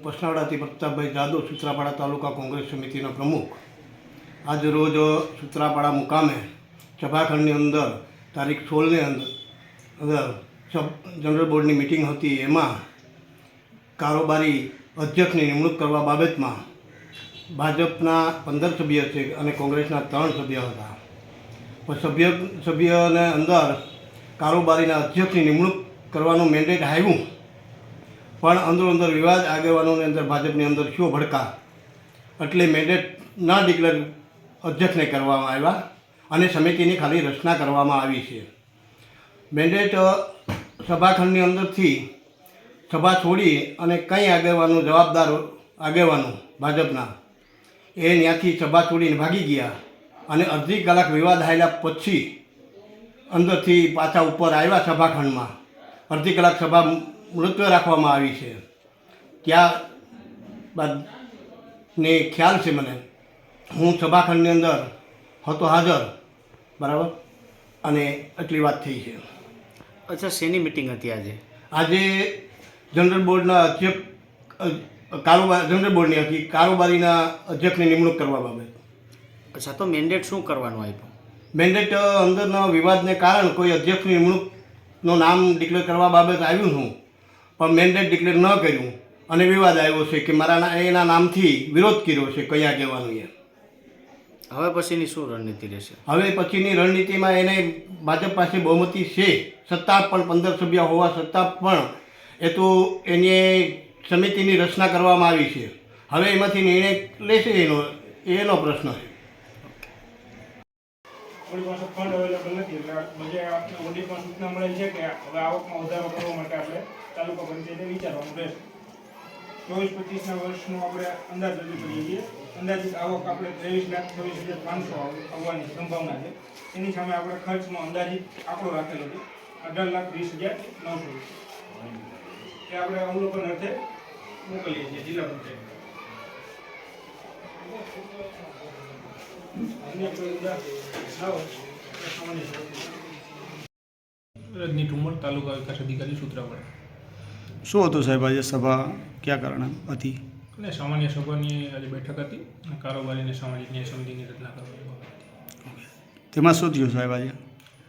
પસનાવડાથી પ્રતાપભાઈ જાદવ, સૂત્રાપાડા તાલુકા કોંગ્રેસ સમિતિના પ્રમુખ. આજ રોજ સૂત્રાપાડા મુકામે સભાખંડની અંદર તારીખ 16ની અંદર જનરલ બોર્ડની મિટિંગ હતી. એમાં કારોબારી અધ્યક્ષની નિમણૂક કરવા બાબતમાં ભાજપના 15 સભ્ય છે અને કોંગ્રેસના 3 સભ્ય હતા. પણ સભ્યને અંદર કારોબારીના અધ્યક્ષની નિમણૂક કરવાનું મેન્ડેટ આવ્યું, પણ અંદર વિવાદ આગેવાનોની અંદર ભાજપની અંદર શું ભડકા એટલે મેન્ડેટ ના ડિક્લેર અધ્યક્ષને કરવામાં આવ્યા અને સમિતિની ખાલી રચના કરવામાં આવી છે. મેન્ડેટ સભાખંડની અંદરથી સભા છોડી અને કંઈ આગેવાનો જવાબદાર આગેવાનો ભાજપના એ ત્યાંથી સભા છોડીને ભાગી ગયા અને અડધી કલાક વિવાદ આવેલા પછી અંદરથી પાછા ઉપર આવ્યા સભાખંડમાં. અડધી કલાક સભા મુલતવી રાખવામાં આવી છે. ત્યાં બાદને ખ્યાલ છે મને, હું સભાખંડની અંદર હતો હાજર, બરાબર, અને એટલી વાત થઈ છે. અચ્છા, શેની મિટિંગ હતી આજે? આજે જનરલ બોર્ડના અધ્યક્ષ જનરલ બોર્ડની હતી, કારોબારીના અધ્યક્ષની નિમણૂક કરવા બાબત. અચ્છા, તો મેન્ડેટ શું કરવાનું આપ્યું? મેન્ડેટ અંદરના વિવાદને કારણે કોઈ અધ્યક્ષની નિમણૂકનું નામ ડિક્લેર કરવા બાબત આવ્યું હું, પણ મેન્ડેટ ડિક્લેર ન કર્યું અને વિવાદ આવ્યો છે કે મારા એના નામથી વિરોધ કર્યો છે કયા કહેવાનું. હવે પછીની શું રણનીતિ રહેશે? હવે પછીની રણનીતિમાં એને ભાજપ પાસે બહુમતી છે, સત્તા પણ 15 સભ્ય હોવા છતાં પણ એ તો એની સમિતિની રચના કરવામાં આવી છે. હવે એમાંથી નિર્ણય લેશે એનો પ્રશ્ન છે. આપણી પાસે ફંડ અવેલેબલ નથી, એટલે બધે આપણે ઓડિટમાં સૂચના મળેલ છે કે હવે આવકમાં વધારો કરવા માટે આપણે તાલુકા પંચાયતે વિચારવાનું રહેશે. 24-25ના વર્ષનો આપણે અંદાજ રજૂ કરીએ છીએ. અંદાજિત આવક આપણે 23,26,500 આવવાની સંભાવના છે. એની સામે આપણે ખર્ચનો અંદાજિત આંકડો રાખેલો છે 18,20,900. એ આપણે અવલોકન અર્થે મોકલીએ છીએ જિલ્લા પંચાયત. રજની ઠુમર, તાલુકા વિકાસ અધિકારી, સૂત્રાપાડા. શું હતું સાહેબ આજે સભા ક્યાં કારણે હતી? અને સામાન્ય સભાની આજે બેઠક હતી અને કારોબારી અને સામાજિક ન્યાય સમિતિની રચના કરવામાં હતી. તેમાં શું થયું સાહેબ આજે?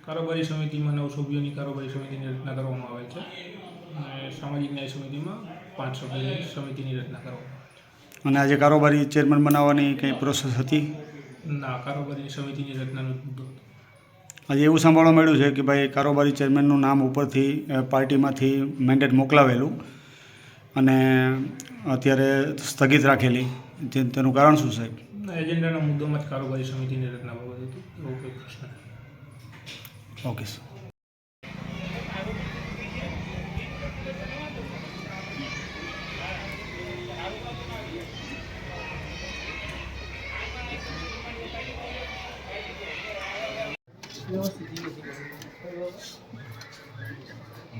કારોબારી સમિતિમાં 9 સભ્યોની કારોબારી સમિતિની રચના કરવામાં આવે છે અને સામાજિક ન્યાય સમિતિમાં 5 સભ્યોની સમિતિની રચના કરવામાં આવે છે. અને આજે કારોબારી ચેરમેન બનાવવાની કંઈ પ્રોસેસ હતી? ના, કારોબારી સમિતિની રચનાનો જ મુદ્દો હતો. આજે એવું સાંભળવા મળ્યું છે કે ભાઈ કારોબારી ચેરમેનનું નામ ઉપરથી પાર્ટીમાંથી મેન્ડેટ મોકલાવેલું અને અત્યારે સ્થગિત રાખેલી, તેનું કારણ શું સાહેબ? એજન્ડાના મુદ્દામાં જ કારોબારી સમિતિની રચના બાબત હતી, એવો કોઈ પ્રશ્ન નથી. Okay sir.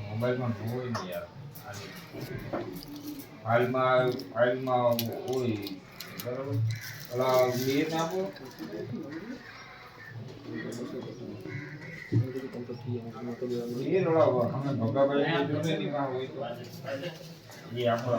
મોબાઈલમાં હોય ને યાર, ફાઇલમાં હોય બરાબર. ઓલા મેં આપો એ નોડા અમે ભગાભાઈ જોને માં હોય તો એ આપણો